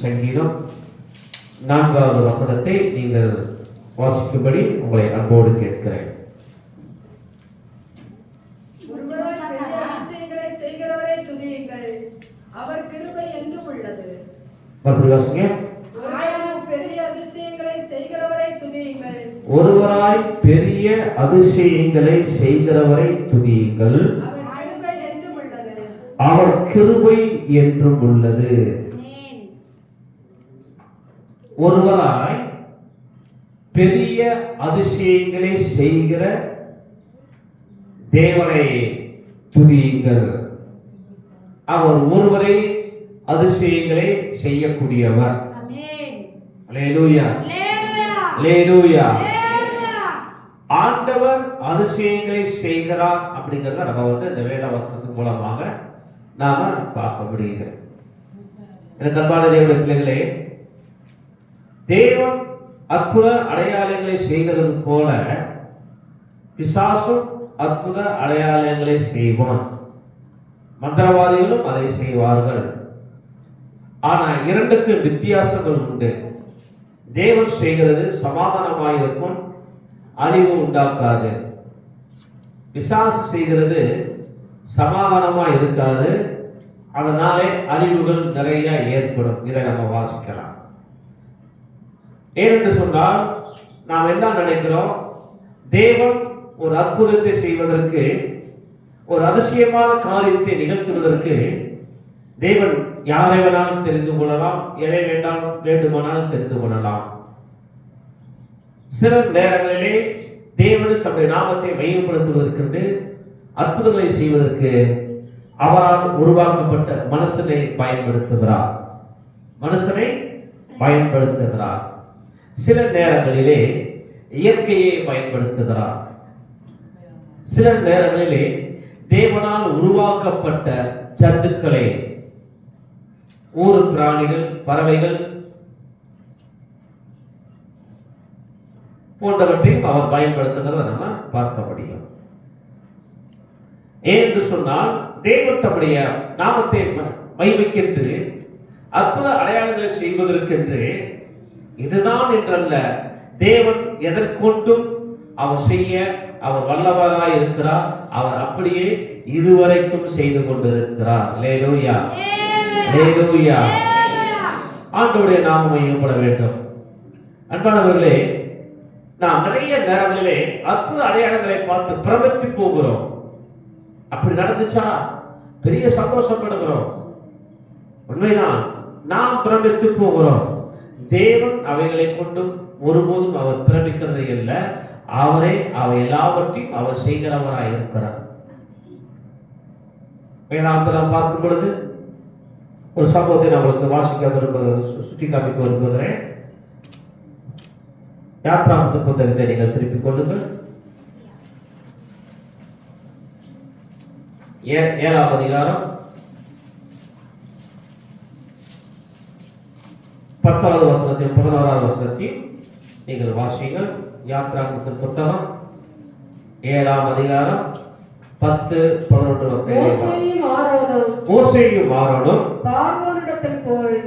சங்கீதம் 4வது வசனத்தை நீங்கள் வாசிக்கும்படி உங்களை அன்போடு கேட்கிறேன். அவர் கிருபை என்றும் உள்ளது. பெரிய அதிசயங்களை செய்கிறவரை துதியுங்கள். ஒருவராய் பெரிய அதிசயங்களை செய்கிறவரை துதியுங்கள். அவர் கிருபை என்றும் உள்ளது. ஒருவராய் பெரிய அதிசயங்களை செய்கிற தேவனை துதியுங்கள். அவர் ஒருவரை அதிசயங்களை செய்யக்கூடியவர். அல்லேலூயா, அல்லேலூயா. ஆண்டவர் அதிசயங்களை செய்கிறார் அப்படிங்கறத நம்ம இந்த வேத வசனத்தின் மூலமாக நாம பார்க்க முடியுது. எனக்கு அன்பான தேவனுடைய பிள்ளைகளே, தேவன் அற்புத அடையாளங்களை செய்கிறது போல பிசாசும் அற்புத அடையாளங்களை செய்வான். மந்திரவாதிகளும் அதை செய்வார்கள். ஆனா இரண்டுக்கு வித்தியாசங்கள் உண்டு. தேவன் செய்கிறது சமாதானமாயிருக்கும், அழிவு உண்டாக்காது. பிசாசு செய்கிறது சமாதானமா இருக்காது, அதனாலே அழிவுகள் நிறைய ஏற்படும். இதை நம்ம வாசிக்கலாம். ஏனென்று சொன்னால் நாம் என்ன நினைக்கிறோம், தேவன் ஒரு அற்புதத்தை செய்வதற்கு, ஒரு அதிசயமான காரியத்தை நிகழ்த்துவதற்கு தேவன் யாரை வேணாலும் தெரிந்து கொள்ளலாம், எதை வேண்டுமானாலும் தெரிந்து கொள்ளலாம். சில நேரங்களிலே தேவன் தம்முடைய நாமத்தை மையப்படுத்துவதற்கு, அற்புதங்களை செய்வதற்கு அவரால் உருவாக்கப்பட்ட மனுஷனை பயன்படுத்துகிறார். சில நேரங்களிலே இயற்கையை பயன்படுத்துகிறார். சில நேரங்களிலே தேவனால் உருவாக்கப்பட்ட ஜந்துக்களை, ஊர் பிராணிகள், பறவைகள் போன்றவற்றையும் அவர் பயன்படுத்துகிறத நம்ம பார்க்க முடியும். ஏனென்று சொன்னால் தேவன் தம்முடைய நாமத்தை மகிமைக்கென்று, அற்புத அடையாளங்களை செய்வதற்கென்று, இதுதான் என்றல்ல, தேவன் எதற்கொண்டும் அவர் செய்ய அவர் வல்லவராய் இருக்கிறார். அவர் அப்படியே இதுவரைக்கும் செய்து கொண்டிருக்கிறார். அல்லேலூயா, அல்லேலூயா. ஆண்டவருடைய நாமம் மகிமைப்பட வேண்டும். அன்பானவர்களே, நாம் நிறைய நேரங்களிலே அற்புத அடையாளங்களை பார்த்து பிரமித்து போகிறோம். அப்படி நடந்துச்சா பெரிய சந்தோஷப்படுகிறோம். உண்மைதான், நாம் பிரமித்து போகிறோம். தேவன் அவைகளை கொண்டும் ஒருபோதும் அவர் பிரமிக்கிறதே இல்லை. அவரே அவை எல்லாவற்றையும் அவர் செய்கிறவராய் இருக்கிறார். வேதாந்தத்தை நாம் பார்க்கும் பொழுது ஒரு சம்பவத்தை நம்மளுக்கு வாசிக்க சுட்டி காமிக்க விரும்புகிறேன். யாத்ராமத்தின் புத்தகத்தை நீங்கள் திருப்பிக் கொள்ளுங்கள். 7ஆம் அதிகாரம் 10வது வசனத்தையும் 11வது வசனத்தையும் நீங்கள் வாசிங்கள். யாத்ராமத்தின் புத்தகம் 7ஆம் அதிகாரம் 10, 11 வசனங்கள். மோசேயும் ஆரோனும்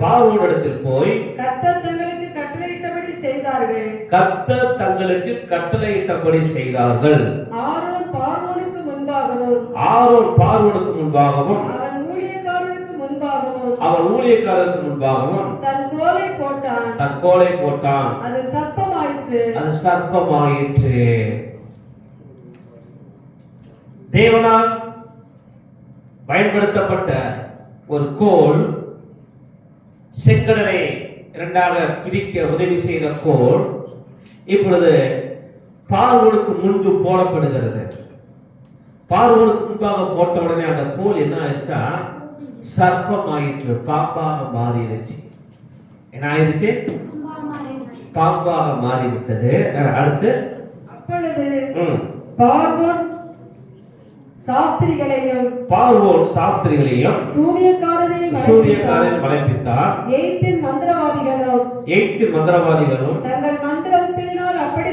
பார்வோனிடத்தில் போய் கர்த்தர் தங்களுக்கு கட்டளையிட்டபடி செய்தார்கள். ஆரோன் பார்வோனுக்கு முன்பாகவும் அவன் ஊழியக்காரருக்கு முன்பாகவும் தன் கோலை போட்டான். அது சர்ப்பமாயிற்று. தேவனால் பயன்படுத்தப்பட்ட ஒரு கோல், செங்கடலை இரண்டாக பிரிக்க உதவி செய்த கோல், இப்பொழுது பார்வோனுக்கு முன்பு போடப்படுகிறது. பார்வோனுக்கு முன்பாக போட்ட உடனே அந்த கோல் என்ன ஆயிடுச்சா, சர்ப்பமாயிற்று, பாம்பாக மாறிடுச்சு. என்ன ஆயிடுச்சு? பாம்பாக மாறிவிட்டது. அடுத்து அப்பொழுது பார்வோன் சாஸ்திரிகளையும் சூனியக்காரரையும் வளைப்பித்தார். எகிப்தின் மந்திரவாதிகளும் தங்கள் மந்திரத்தினால் அப்படி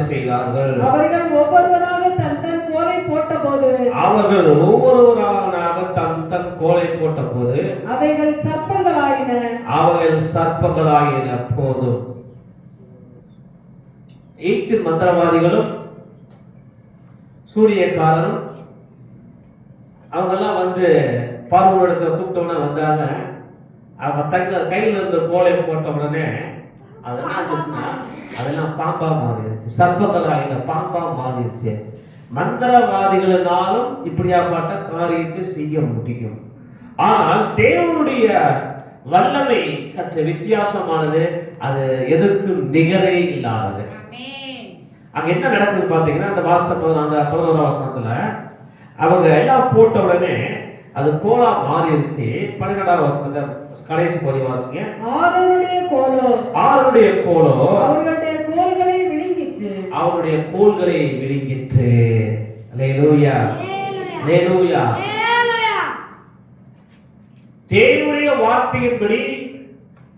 செய்தார்கள். அவர்கள் ஒவ்வொருவராக தன் கோலை போட்டபோது அவைகள் சர்ப்பங்களாயின. சர்ப்பங்களாயின போதும். எகிப்தின் மந்திரவாதிகளும் சூரியக்காரரும் அவங்கெல்லாம் வந்து பார்வோனிடத்துல கூப்பிட்டோன்னா வந்தாங்க. அவங்க கையில் இருந்த கோலை போட்ட உடனே அதெல்லாம் இருந்துச்சுன்னா அதெல்லாம் பாம்பா மாறிடுச்சு, சர்ப்பங்களாயின பாம்பா மாறிடுச்சு. மந்திரவாதிகளினாலும் இப்படியாப்பட்ட காரியத்தை செய்ய முடியும். ஆனால் தேவனுடைய வல்லமை சற்று வித்தியாசமானது, அது எதற்கும் நிகரே இல்லாதது. அங்க என்ன நடக்குது பாத்தீங்கன்னா, அந்த வாசகத்துல அந்த 11ஆம் வசனத்துல அவங்க எல்லாம் போட்ட உடனே அது கோலா மாறிடுச்சு. 12ஆம் வசனத்தை கடைசி பகுதி வாசிங்க. ஆரோனுடைய கோலோ அவர்களுடைய கோல்களை விழுங்கிற்று. அல்லேலூயா, அல்லேலூயா. தேவனுடைய வார்த்தையின்படி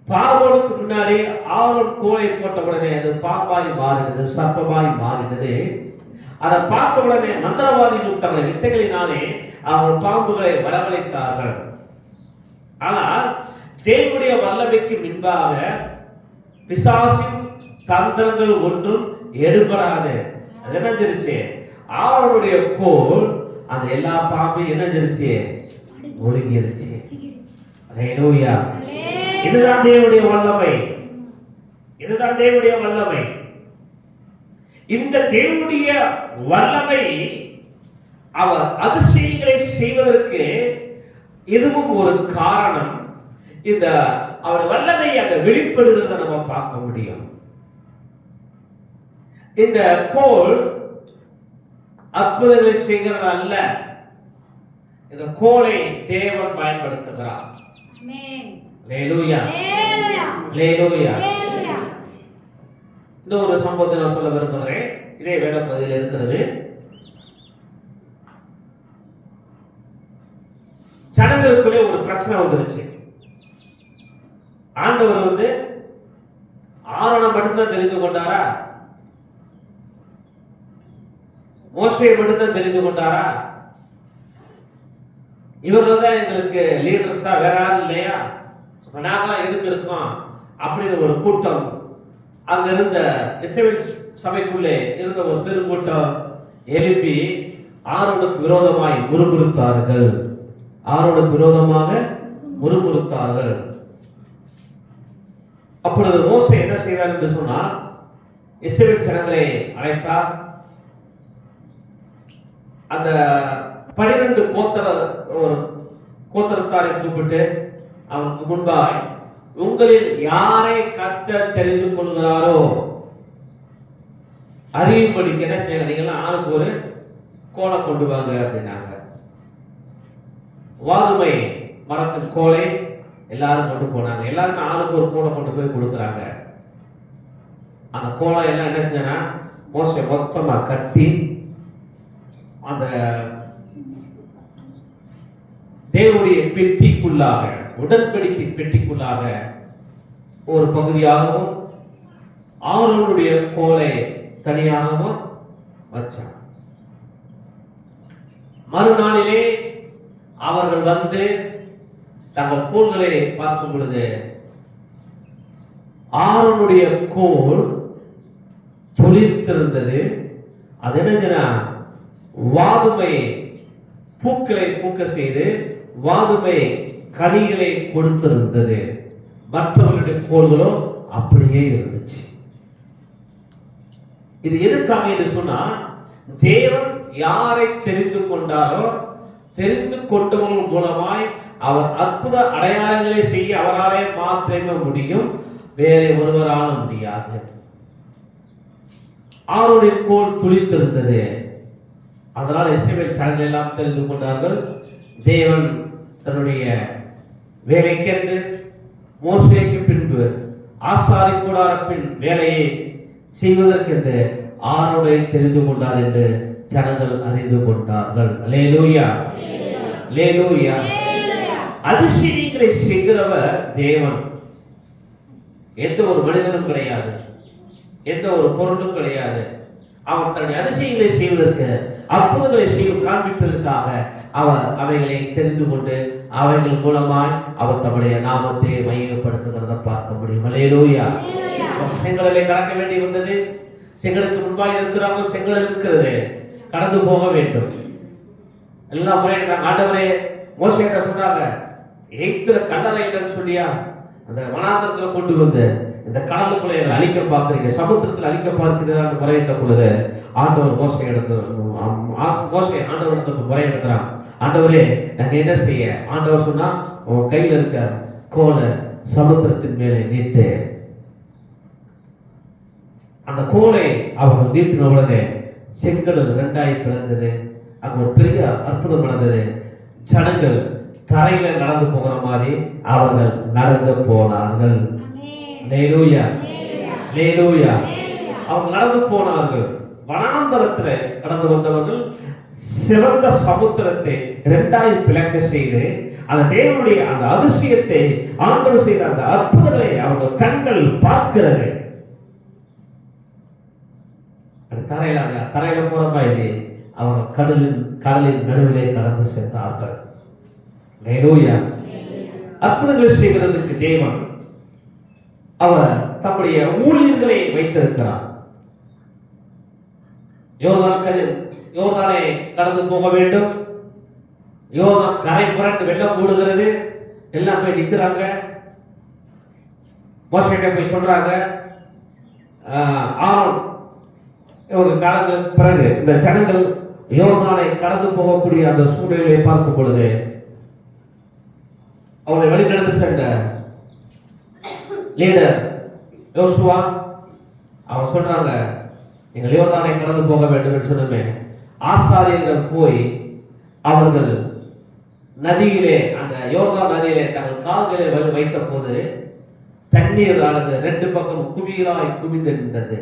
பார்வோனுக்கு முன்னாடி ஆரோன் கோலை போட்ட உடனே அது பாம்பாய் மாறினது, சர்ப்பமாய் மாறினது. அதை பார்த்த உடனே மந்திரவாதிகள் தங்கள் வித்தைகளினாலே அவர் பாம்புகளை வரவழைத்தார்கள். ஆனால் தேவனுடைய வல்லமைக்கு முன்பாக பிசாசின் தந்திரங்கள் ஒன்றும் எடுபடாது. அது என்ன செஞ்சிருச்சு? ஆரோனுடைய கோல் அந்த எல்லா பாம்பையும் என்ன செஞ்சிருச்சு? ஒழுங்கிருச்சு. அல்லேலூயா. இதுதான் தேவனுடைய வல்லமை, இதுதான் தேவனுடைய வல்லமை. இந்த தேவனுடைய வல்லமை அவர் அதிசயங்களை செய்வதற்கு இதுவும் ஒரு காரணம். இந்த அவர் வல்லமை அங்க வெளிப்படுகிறத நம்ம பார்க்க முடியும். இந்த கோல் அற்புதங்களை செய்கிறது அல்ல, இந்த கோலை தேவன் பயன்படுத்துகிறார். அல்லேலூயா, அல்லேலூயா. இந்த ஒரு சம்பவத்தை நான் சொல்ல விரும்புகிறேன். இதே வேத பகுதியில் இருக்கிறது. ஜனங்களுக்குள்ளே ஒரு பிரச்சனை வந்துருச்சு. ஆண்டவர் வந்து ஆரோனை மட்டும்தான் தெரிந்து கொண்டாரா? மோசேயை மட்டும்தான் தெரிந்து கொண்டாரா? இவர்கள் தான் எங்களுக்கு லீடர்ஸா, வேற யாரும் இல்லையா? நாங்களாம் எதுக்கு இருக்கோம் அப்படின்னு ஒரு கூட்டம் அங்க இருந்த இஸ்ரவேல் சபைக்குள்ளே இருந்த ஒரு பெருங்கூட்டம் எழுப்பி ஆரோனுக்கு விரோதமாய் முறுமுறுத்தார்கள். ஆரோனுக்கு விரோதமாக முறுமுறுத்தார்கள். அப்பொழுது மோசே என்ன செய்தார் என்று சொன்னால், இஸ்ரவேல் ஜனங்களை அழைத்தார். அந்த 12 கோத்திரத்தாரை கூப்பிட்டு அவனுக்கு முன்பாய், உங்களில் யாரை கர்த்தர் தெரிந்து கொள்கிறாரோ அறியும்படிக்கு என்ன செய்யலாம், நீங்க ஆளுக்கு ஒரு கோலை கொண்டு வாங்க அப்படின்னாங்க. வாதுமை மரத்தின் கோலை எல்லாரும் கொண்டு போனாங்க. எல்லாருமே ஆளுக்கு ஒரு கோலை கொண்டு போய் கொடுக்குறாங்க. அந்த கோலை எல்லாம் என்ன செஞ்சா மோசே மொத்தமா கட்டி அந்த தேவனுடைய பெட்டிக்குள்ளாக, உடன்படிக்கை பெட்டிக்குள்ளாக ஒரு பகுதியாகவும் ஆரோனுடைய கோலை தனியாகவும் வச்சான். மறுநாளிலே அவர்கள் வந்து தங்கள் கோல்களை பார்க்கும் பொழுது ஆரோனுடைய கோல் துளிர்த்திருந்தது. அது என்ன, வாதுமை பூக்களை பூக்க செய்து வாதுமை கனிகளை கொடுத்திருந்தது. மற்றவர்களுடைய கோல்களோ அப்படியே இருந்துச்சு. இது எதுக்காக என்று சொன்னா, தேவன் யாரை தெரிந்து கொண்டாரோ தெரிந்து கொண்டவர்கள் மூலமாய் அவர் அற்புத அடையாளங்களை செய்ய அவராலே மாத்திரமே முடியும், வேறு ஒருவரால முடியாது. ஆரோனுடைய கோல் துளித்திருந்தது. அதனால் இஸ்ரவேல் ஜனங்கள் எல்லாம் தெரிந்து கொண்டார்கள். தேவன் தன்னுடைய வேலைக்கென்று மோசேக்கு பின்பு ஆசாரி கூடாரத்தின் வேலையை செய்வதற்கென்று ஆரோனை தெரிந்து கொண்டார் என்று ஜனங்கள் அறிந்து கொண்டார்கள். அல்லேலூயா, அல்லேலூயா. அதிசயங்களை செய்கிறவர் தேவன். எந்த ஒரு மனிதனும் கிடையாது, எந்த ஒரு பொருளும் கிடையாது. அவர் தன்னுடைய அதிசயங்களை செய்வதற்கு, அற்புதங்களை செய்து காண்பிப்பதற்காக அவர் அவைகளை தெரிந்து கொண்டு அவைகள் மூலமாய் அவர் தம்முடைய நாமத்தை மையப்படுத்துகிறத பார்க்க முடியும். அல்லேலூயா. செங்கடலை கடக்க வேண்டி வந்தது. செங்கலுக்கு முன்பாக இருக்கிறாங்க, செங்கல் இருக்கிறது, கடந்து போக வேண்டும். எல்லாம் முறையிட்டாங்க. ஆண்டவரே மோசேட்ட சொன்னாங்க, எய்த்துல கல்லறை இல்லைன்னு சொல்லியா அந்த வனாந்தரத்துல கொண்டு வந்து இந்த கடலுக்குள்ளே அழிக்க பார்க்கிறீங்க, சமுத்திரத்தில் அழிக்க பார்க்கிறதா முறையிட்ட பொழுது ஆண்டவர் மோசே ஆண்டவருக்கு முறையிடுகிறான். ஆண்டவரே நாங்க என்ன செய்ய? ஆண்டவர் சொன்னா, உன் கையில இருக்க கோலை சமுத்திரத்தின் மேலே நீட்டு. அந்த கோலை அவர்கள் நீட்டின உடனே செங்கடல் 2ஆய் பிளந்தது. அங்க ஒரு பெரிய அற்புதம் நடந்தது. ஜனங்கள் தரையில நடந்து போகிற மாதிரி அவர்கள் நடந்து போனார்கள். அல்லேலூயா, அல்லேலூயா. அவங்க நடந்து போனார்கள். வனாந்தரத்துல கடந்து வந்தவர்கள் சிறந்த சமுத்திரத்தை 2ஆய் பிளக்க செய்து அந்த தேவனுடைய அந்த அதிசயத்தை ஆண்டவர் செய்த அந்த அற்புதங்களை அவர்கள் கண்கள் பார்க்கிறது. தரையில போற மாதிரி அவர்கள் கடலின் நடுவிலே கடந்து சென்றார்கள். அல்லேலூயா. அற்புதங்களை செய்கிறதுக்கு தேவன் அவர் தம்முடைய ஊழியர்களை வைத்திருக்கிறார். யோர்தானை கடந்து போக வேண்டும். யோர்தான் கரை புரண்டு வெள்ளம் மூடுகிறது. எல்லாம் போய் நிக்கிறாங்க. மோசேட்ட போய் சொல்றாங்க, ஆரோன் இவங்க காலங்களுக்கு பிறகு இந்த ஜனங்கள் யோர்தானை கடந்து போகக்கூடிய அந்த சூழ்நிலையை பார்க்கும் பொழுது அவரை வழிநடந்து சென்ற லீடர் யோசுவா அவன் சொல்றாங்க, நீங்கள் யோர்தானை கடந்து போக வேண்டும் என்று சொன்னமே. ஆசாரியர்கள் போய் அவர்கள் நதியிலே, அந்த யோர்தான் நதியிலே தங்கள் கால்களை வைத்த போது தண்ணீர் ஆனது 2 பக்கம் குவியலாய் குவிந்து நின்றது.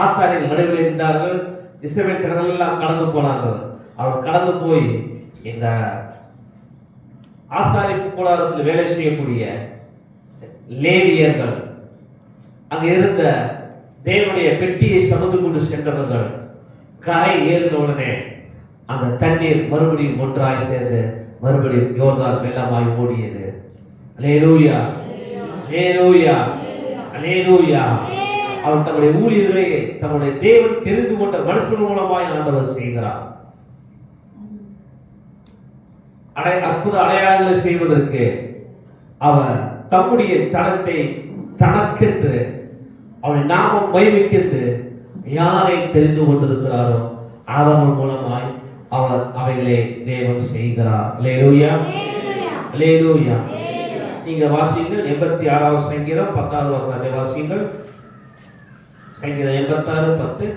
ஆசாரியர்கள் நடுவில் நின்றார்கள். இஸ்ரவேல் ஜனங்கள் எல்லாம் கடந்து போனார்கள். அவர் கடந்து போய் இந்த ஆசாரிப்பு கூடாரத்தில் வேலை செய்யக்கூடிய லேவியர்கள், அங்க இருந்த தேவனுடைய பெட்டியை சுமந்து கொண்டு சென்றவர்கள் கரை ஏறின உடனே அந்த தண்ணீர் மறுபடியும் ஒன்றாய் சேர்ந்து மறுபடியும் யோர்தான் வெள்ளமாய் ஓடியது. அல்லேலூயா, அல்லேலூயா, அல்லேலூயா. அவர் தம்முடைய ஊழியர்களை தம்முடைய தேவன் தெரிந்து கொண்ட மனுஷன் மூலமாய் ஆண்டவர் செய்கிறார். அற்புத அடையாளங்களை செய்வதற்கு அவர் தம்முடைய ஜனத்தை தனக்கென்று அவருடைய நாமம் மகிமைக்கென்று யாரை தெரிந்து கொண்டிருக்கிறாரோ அவர்கள் மூலமாய் அவர் அவைகளை தேவன் செய்கிறார். அல்லேலூயா, அல்லேலூயா. நீங்க வாசிங்கள் 86வது சங்கீதம் 10வது வசனத்தை வாசிங்கள். சங்கீதம் 86:10.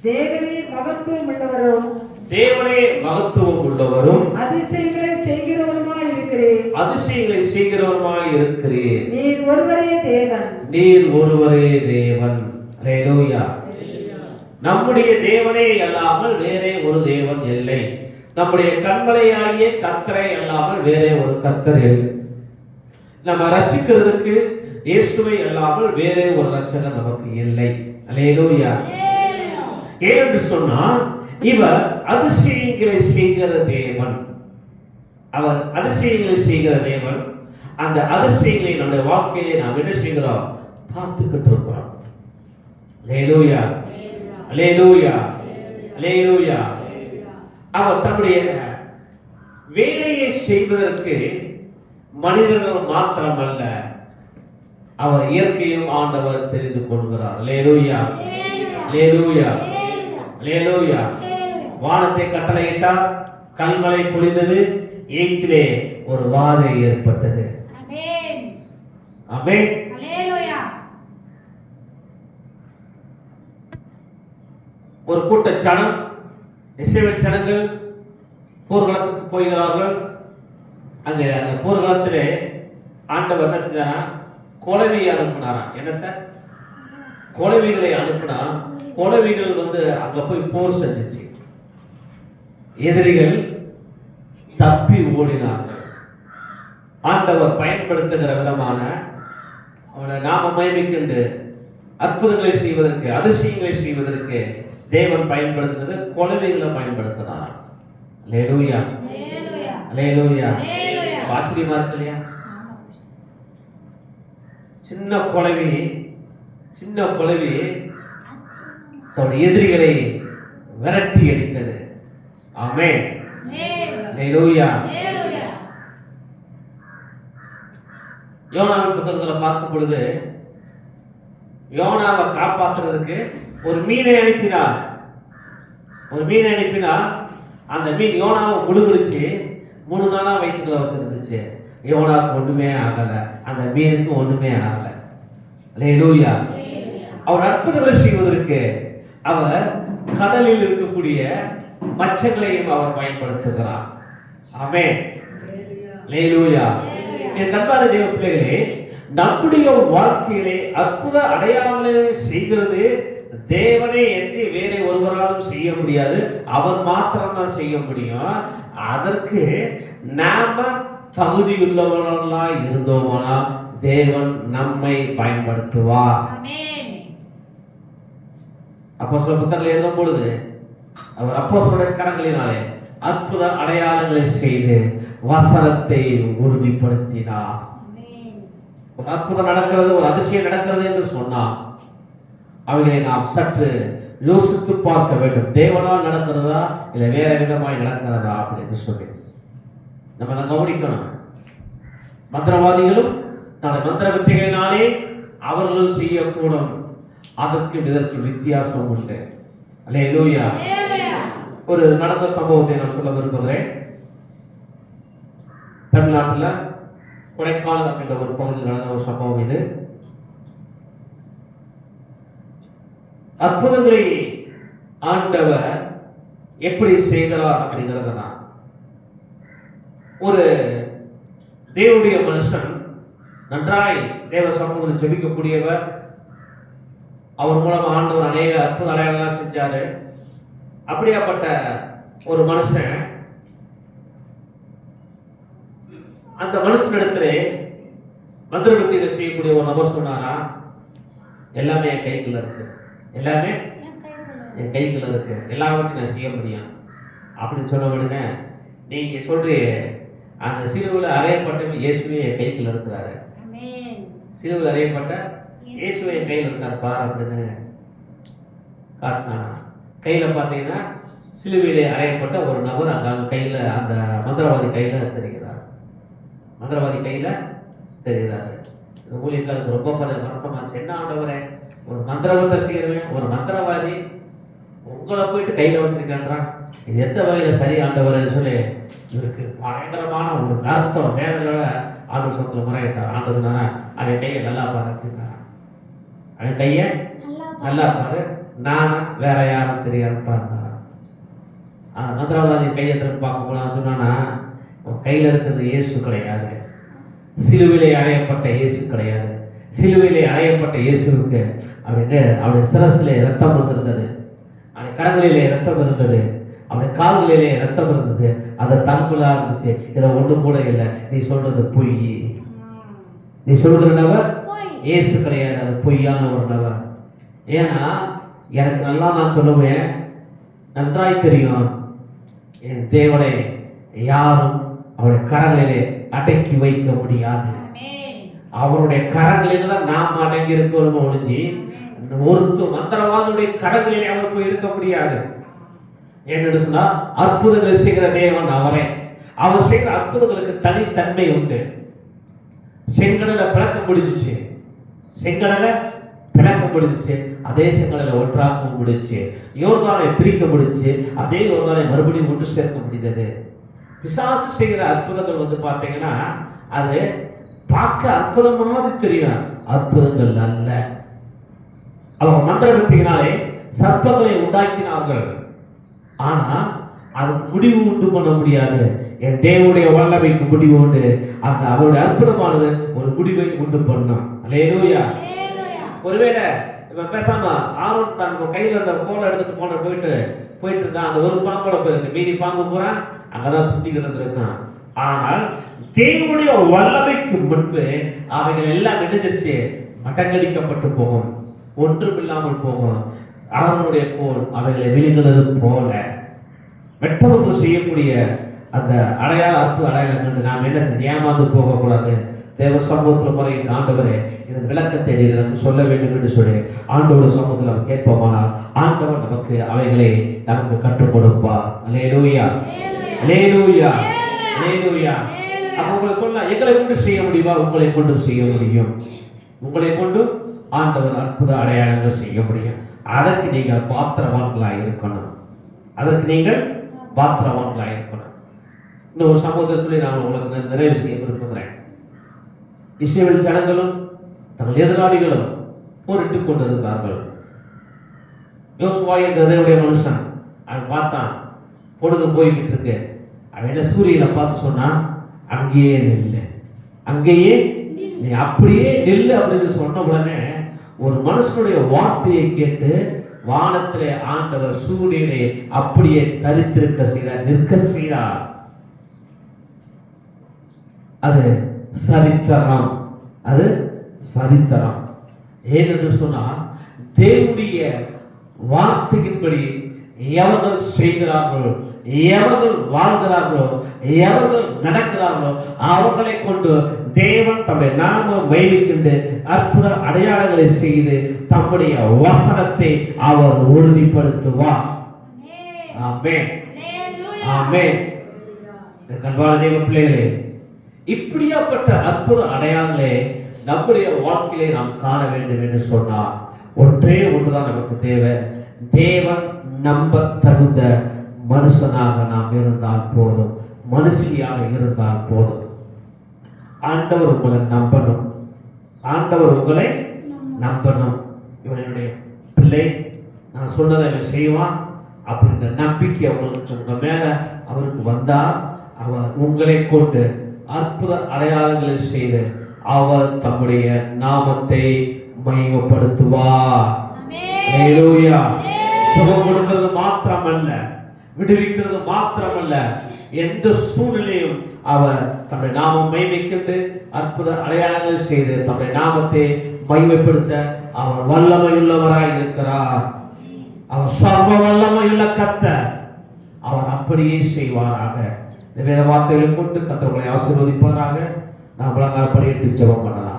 தேவனே மகத்துவம் உள்ளவரும், தேவனே மகத்துவம் உள்ளவரும், அதிசயங்களை செய்கிறவருமாய் இருக்கிறேன். அதிசயங்களை செய்கிறவருமாய் இருக்கிறேன். நீர் ஒருவரே தேவன், நீர் ஒருவரே தேவன். அல்லேலூயா. நம்முடைய தேவனே அல்லாமல் வேறே ஒரு தேவன் இல்லை. நம்முடைய கண்மலையாகிய கர்த்தரை அல்லாமல் வேறே ஒரு கர்த்தர் இல்லை. நம்ம ரட்சிக்கிறதுக்கு இயேசுவை அல்லாமல் வேறே ஒரு ரட்சகர் நமக்கு இல்லை. அல்லேலூயா. ஏனென்று சொன்னால் இவர் அதிசயங்களை செய்கிற தேவன். அவர் அதிசயங்களை செய்கிற தேவன். அந்த அதிசயங்களை நம்முடைய வாழ்க்கையை நாம் என்ன செய்கிறோம்? பார்த்துக்கிட்டு இருக்கிறோம். அல்லேலூயா, அல்லேலூயா, அல்லேலூயா. அவர் தம்முடைய வேலையை செய்வதற்கு மனிதர்கள் மாத்திரமல்ல, அவர் இயற்கையும் ஆண்டவர் தெரிந்து கொள்கிறார். அல்லேலூயா, அல்லேலூயா, அல்லேலூயா. வானத்தை கட்டளையிட்டார், கல்மழை பொழிந்தது, எகிப்திலே ஒரு வாதை ஏற்பட்டது. ஆமென், ஆமென், அல்லேலூயா. ஒரு கூட்ட ஜனம், இஸ்ரவேல் ஜனங்கள் போர்க்களத்துக்கு போகிறார்கள். அங்கே அந்த போர்க்களத்திலே ஆண்டவர் என்ன செஞ்சாரா? கொலவியை அனுப்பினாராம். என்னத்த? கொலவிகளை அனுப்பினா கொலவிகள் அங்க போய் போர் செஞ்சிச்சு. எதிரிகள் தப்பி ஓடினார்கள். ஆண்டவர் பயன்படுத்துகிற விதமான அவருடைய நாம மகிமைக்கென்று அற்புதங்களை செய்வதற்கு, அதிசயங்களை செய்வதற்கு தேவன் பயன்படுத்தினது குழந்தைகளை பயன்படுத்தினார். அல்லேலூயா, அல்லேலூயா. ஆச்சரியமா இருக்கு இல்லையா? சின்ன குழவி தன்னுடைய எதிரிகளை விரட்டி அடித்தது. ஆமென், அல்லேலூயா. யோனாவின் புத்தகத்துல பார்க்கும் பொழுது யோனாவை காப்பாற்றுறதுக்கு ஒரு மீனை அனுப்பினார். அந்த மீன் யோனாவை முழுகுடிச்சு 3 நாளா வயிற்றுக்குள்ள வச்சிருந்துச்சு. யோனாவுக்கு ஒண்ணுமே ஆகல, அந்த மீனுக்கு ஒண்ணுமே ஆகல. அல்லேலூயா. அவர் அற்புதங்களை செய்வதற்கு அவர் கடலில் இருக்கக்கூடிய மச்சங்களையும் அவர் பயன்படுத்துகிறார். ஆமென், அல்லேலூயா. என் கண்பான தேவ பிள்ளைகளே, நம்முடைய வாழ்க்கையிலே அற்புத அடையாளங்களை செய்கிறது தேவனே என்று வேற ஒருவராலும் செய்ய முடியாது. அவர் மாத்திரம்தான் செய்ய முடியும். அதற்கு நாம தகுதியுள்ளவர்களாய் இருந்தோமானா தேவன் நம்மை பயன்படுத்துவார். அப்போஸ்தலர் புத்தகத்தில் எழுதும் பொழுது அவர் அப்போஸ்தலருடைய கரங்களினாலே அற்புத அடையாளங்களை செய்து வசனத்தை உறுதிப்படுத்தினார். ஒரு அற்புதம் நடக்கிறது, ஒரு அதிசயம் நடக்கிறது என்று சொன்னார். அவைகளை நாம் சற்று யோசித்து பார்க்க வேண்டும். தேவனால் நடக்கிறதா இல்லை வேற விதமாய் நடக்கிறதா அப்படின்னு சொல்லி நம்ம அதை கவனிக்கணும். மந்திரவாதிகளும் தனது மந்திர வித்தைகளினாலே அவர்களும் செய்யக்கூடும். அதற்கு இதற்கு வித்தியாசம் உண்டு. அல்லேலூயா. ஒரு நடந்த சம்பவத்தை நான் சொல்ல விரும்புகிறேன். தமிழ்நாட்டில் கொடைக்கானல் அப்படின்ற ஒரு பகுதியில் நடந்த ஒரு சம்பவம் இது. அற்புதங்களை ஆண்டவர் எப்படி செய்கிறார் அப்படிங்கிறத தான். ஒரு தேவனுடைய மனுஷன் நன்றாய் தேவ சமூகத்தில் ஜெபிக்கக்கூடியவர். அவர் மூலம் ஆண்டவர் அநேக அற்புத அடையாளம் செஞ்சாரு. அப்படியாப்பட்ட ஒரு மனுஷன், அந்த மனுஷனிடத்துல மந்திரபக்தியில செய்யக்கூடிய ஒரு நபர் சொன்னாரா, எல்லாமே என் கைக்குள்ள இருக்கு, எல்லாமே என் கைக்குள்ள இருக்கு, எல்லாவற்றையும் நான் செய்ய முடியும் அப்படின்னு சொன்ன உடனே நீங்க சொல்றீ அந்த சிலுவையில் அறையப்பட்ட இயேசுவே என் கைக்குள்ள இருக்கிறாரு, சிலுவையில் அறையப்பட்ட இயேசுவே என் கையில் இருக்காரு பாரு அப்படின்னு காட்டினானா. கையில பாத்தீங்கன்னா சிலுவையிலே அறையப்பட்ட ஒரு நபர் அங்க கையில, அந்த மந்திரவாதி கையில தெரிகிறார். மந்திரவாதி கையில தெரிகிறாரு. ஊழியர்களுக்கு ரொம்ப வருத்தமாச்சு. என்ன ஆண்டவரே, ஒரு மந்திரவாத செய்யறவன், ஒரு மந்திரவாதி உங்களை போயிட்டு கையில வச்சிருக்கான்றான், இது எந்த வகையில சரி ஆண்டவர்ன்னு சொல்லி இவருக்கு பயங்கரமான ஒரு அர்த்தம் வேதனையோட ஆண்டவர் சொத்துல முறையிட்டார். ஆண்டவர்னா அவன் கையை நல்லா பாரு அப்படின்னா, அவன் கைய நல்லா பாரு, நானா வேற யாரும் தெரியாது பாருங்க. மந்திரவாதி கையை திரும்ப பார்க்க போலாம் சொன்னா, கையில இருக்கிறது இயேசு கிடையாது, சிலுவிலே அறையப்பட்ட இயேசு கிடையாது. சிலுவிலே அறையப்பட்ட இயேசுவுக்கு அப்படின்னு அவருடைய சிரசிலே ரத்தம் வந்திருந்தது, அவருடைய கரங்களிலே ரத்தம் இருந்தது, அவருடைய கால்களிலே ரத்தம் இருந்தது, அதை தங்குலா இருந்துச்சு. இதை ஒண்ணு கூட இல்லை, நீ சொல்றது பொய், நீ சொல்ற நபர் இயேசு கிடையாது, அது பொய்யான ஒரு நபர். ஏன்னா எனக்கு நல்லா நான் சொல்லுவேன், நன்றாய் தெரியும் என் தேவனை யாரும் அவருடைய கரங்களிலே அடக்கி வைக்க முடியாது. அவருடைய கரங்களில் தான் நாம் அடங்கி இருக்கணும் ஒழிஞ்சி ஒருத்த மந்திரவாதியுடைய கரங்களிலே அவர் போய் இருக்க முடியாது. என்னன்னு சொன்னா, அற்புதங்கள் செய்கிற தேவன் அவரே. அவர் செய்கிற அற்புதங்களுக்கு தனித்தன்மை உண்டு. செங்கடலை பிளக்க முடிஞ்சிச்சு, செங்கடலை பிளக்க முடிஞ்சிச்சு, அதே செங்கடலை ஒன்றாக்க முடிச்சு. யோர்தானை பிரிக்க முடிச்சு, அதே யோர்தானை மறுபடியும் ஒன்று சேர்க்க முடிந்தது. பிசாசு செய்கிற அற்புதங்கள் வந்து பார்த்தீங்கன்னா அது பார்க்க அற்புதம் மாதிரி தெரியும், அற்புதங்கள் அல்ல. அவங்க மந்திரத்தினாலே சர்ப்பங்களை உண்டாக்கினார்கள், ஆனா அதுக்கு முடிவு உண்டு பண்ண முடியாது. என் தேவனுடைய வல்லமைக்கு முடிவு உண்டு. அந்த அவருடைய அற்புதமானது ஒரு முடிவை உண்டு பண்ணும். அல்லேலூயா. ஒருவேளை பேசாம ஆரோன் தன் கையில இருந்த கோலை எடுத்துட்டு போயிட்டு இருந்தான், அந்த ஒரு பாம்போட போயிருக்கு, மீதி பாம்பு பூரா அங்கதான் சுத்திக்கிட்டு இருந்திருக்கான். ஆனால் தேவனுடைய வல்லமைக்கு முன்பு அவைகள் எல்லாம் நினைச்சிருச்சு, மட்டங்கடிக்கப்பட்டு போகும், ஒன்றும் இல்லாமல் போகும். அவனுடைய கோல் அவைகளை விழுங்கினது போல மற்றவர்கள் செய்யக்கூடிய அந்த அற்புத அடையாளம் கண்டு நாம் என்ன ஏமாந்து போகக்கூடாது. தேவ சமூகத்தில் முறை ஆண்டவரே இதன் விளக்கத்தை நமக்கு சொல்ல வேண்டும் என்று சொல்லி ஆண்டவர் சமூகத்தில் நாம் கேட்போமானால் ஆண்டவர் நமக்கு அவைகளை நமக்கு கற்றுக் கொடுப்பார். அல்லேலூயா, அல்லேலூயா, அல்லேலூயா. அப்ப உங்களை சொன்னா எங்களை கொண்டு செய்ய முடியுமா? உங்களை கொண்டு செய்ய முடியும். உங்களை கொண்டு ஆண்டவர் அற்புத அடையாளங்கள் செய்ய முடியும். அதற்கு நீங்கள் பாத்திரவான்களாக இருக்கணும். அதற்கு நீங்கள் பாத்திரவான்களாக இருக்கணும். இன்னொரு சம்பவத்தை சொல்லி நான் உங்களுக்கு நிறைவு செய்ய விரும்புகிறேன். இஸ்ரவேல் ஜனங்களும் தங்கள் எதிராளிகளும் போரிட்டுக் கொண்டிருந்தார்கள். யோசுவா என்ற தேவனுடைய மனுஷன் அவன் பார்த்தான், பொழுது போய்கிட்டு இருக்கு. அவன் என்ன சூரியனை பார்த்து சொன்னான், அங்கேயே நில்லு, அங்கேயே நீ அப்படியே நில்லு அப்படின்னு சொன்ன உடனே ஒரு மனுஷனுடைய வார்த்தையை கேட்டு வானத்திலே ஆண்டவர் சூரியனை அப்படியே தரித்திருக்க செய்தார், நிற்க செய்தார். அது சரித்திரம், அது சரித்திரம். ஏனென்று சொன்னால் தேவனுடைய வார்த்தையின்படி எவர்கள் செய்கிறார்களோ, எவர்கள் வாழ்கிறார்களோ, எவர்கள் நடக்கிறார்களோ அவர்களை கொண்டு தேவன் தம்முடைய நாம வைத்துக்கொண்டு அற்புத அடையாளங்களை செய்து தம்முடைய வசனத்தை அவர் உறுதிப்படுத்துவார். ஆமென், ஆமென். அன்பான தேவ பிள்ளைகளே, இப்படியாப்பட்ட அற்புத அடையாளங்களை நம்முடைய வாழ்க்கையிலே நாம் காண வேண்டும் என்று சொன்னார் ஒன்றே ஒன்றுதான் நமக்கு தேவை. தேவன் நம்ப தகுந்த மனுஷனாக நாம் இருந்தால் போதும், மனுஷியாக இருந்தால் போதும். ஆண்டவர் உங்களை நம்பணும், ஆண்டவர் உங்களை நம்பணும். இவனுடைய பிள்ளை நான் சொன்னதை அவன் செய்வான் அப்படின்ற நம்பிக்கை அவங்களுக்கு உங்க மேல அவருக்கு வந்தா அவர் உங்களை கொண்டு அற்புத அடையாளங்களை செய்து அவர் தம்முடைய நாமத்தை மகிமைப்படுத்துவார். அல்லேலூயா. சுகம் கொடுக்கிறது மாத்திரமல்ல, விடுவிக்கிறது மாத்திரமல்ல, எந்த சூழ்நிலையும் அவர் தம்முடைய நாமம் மகிமைக்கிட்டு அற்புத அடையாளங்களை செய்து தம்முடைய நாமத்தை மகிமைப்படுத்த அவர் வல்லமையுள்ளவராய் இருக்கிறார். அவர் சர்வ வல்லமையுள்ள கர்த்தர். அவர் அப்படியே செய்வாராக. இந்த வேத வார்த்தைகளை கொண்டு கர்த்தர் உங்களை ஆசீர்வதிப்பாராக. நாம் படியிட்டு ஜெபம் பண்ணலாம்.